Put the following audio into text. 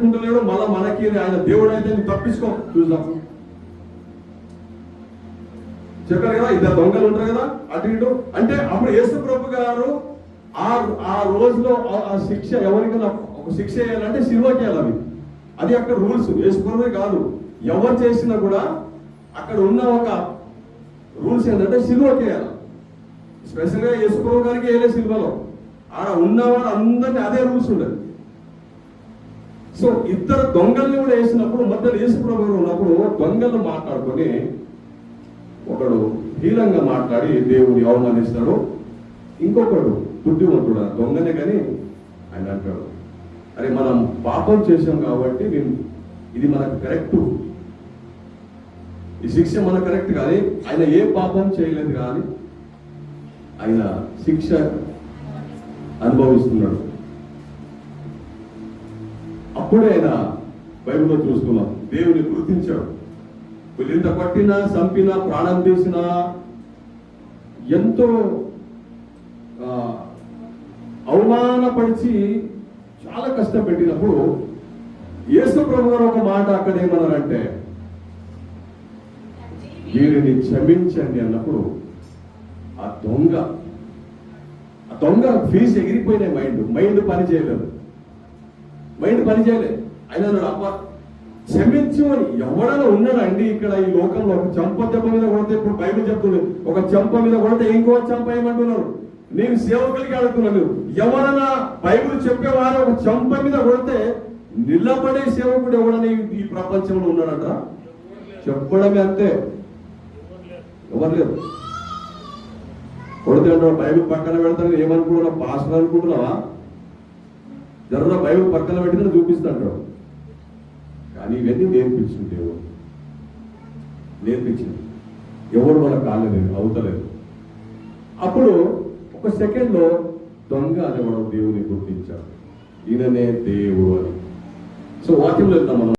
కుంటలేడు, మళ్ళా మనకి ఆయన దేవుడు అయితే నువ్వు తప్పించుకో చూద్దాం. చెప్పారు కదా, ఇద్దరు దొంగలు ఉంటారు కదా అటు ఇటు. అంటే అప్పుడు యేసు ప్రభు గారు ఆ రోజులో ఆ శిక్ష ఎవరికైనా ఒక శిక్ష వేయాలంటే సిలువకి వేయాలి. అది అక్కడ రూల్స్, యేసు ప్రభువే కాదు ఎవరు చేసినా కూడా అక్కడ ఉన్న ఒక రూల్స్ ఏంటంటే సిలువకి వేయాలి. స్పెషల్ గా యేసు ప్రభు గారికి వేయలే సిలువలో, ఆడ ఉన్నవాడు అందరినీ అదే రూల్స్ ఉండదు. సో ఇద్దరు దొంగల్ని కూడా వేసినప్పుడు మధ్యలో యేసు ప్రభు గారు ఉన్నప్పుడు దొంగలు మాట్లాడుకొని ఒకడు హీనంగా మాట్లాడి దేవుని అవమానిస్తాడు, ఇంకొకడు బుద్ధివంతుడు దొంగనే కానీ ఆయన అంటాడు, అరే మనం పాపం చేసాం కాబట్టి ఇది మనకు కరెక్ట్, ఈ శిక్ష మనకు కరెక్ట్. కానీ ఆయన ఏ పాపం చేయలేదు కానీ ఆయన శిక్ష అనుభవిస్తున్నాడు. అప్పుడే ఆయన బైబిల్లో చూస్తున్నాం దేవుని గుర్తించాడు. వీళ్ళు ఇంత పట్టినా చంపినా ప్రాణం తీసినా ఎంతో అవమానపరిచి చాలా కష్టపెట్టినప్పుడు యేసు ప్రభు గారు ఒక మాట అక్కడ ఏమన్నారంటే వీరిని క్షమించండి అన్నప్పుడు ఆ దొంగ ఫీజు ఎగిరిపోయినాయి, మైండ్ పని చేయలేదు. ఆయన అన్నాడు, అబ్బా క్షమించు అని ఎవడైనా ఉన్నాడండి ఇక్కడ ఈ లోకంలో? ఒక చెంప దెబ్బ మీద కొడితే, ఇప్పుడు బైబిల్ చెప్తుంది ఒక చెంప మీద కొడితే ఇంకో చెంప ఏమంటున్నారు? నేను సేవకులకి అడుగుతున్నాను, ఎవరైనా బైబిల్ చెప్పేవారు ఒక చెంప మీద కొడితే నిలబడే సేవకుడు ఎవడని ఈ ప్రపంచంలో ఉన్నాడట? చెప్పడమే అంతే, ఎవరు లేరు. కొడితే అంటాడు బైబిల్ పక్కన పెడతాను ఏమనుకుంటున్నావు? పాస్టర్ అనుకుంటున్నావా? జర్ర బైబిల్ పక్కన పెట్టిన చూపిస్తాడు. కానీ ఇవన్నీ నేర్పించింది ఎవరు వాళ్ళ కాలేదు, అవుతలేదు. అప్పుడు ఒక సెకండ్ లో దొంగ అనేవాడు దేవుని గుర్తించాడు, ఈయననే దేవుడు అని. సో వాక్యంలో వెళ్తాం మనం.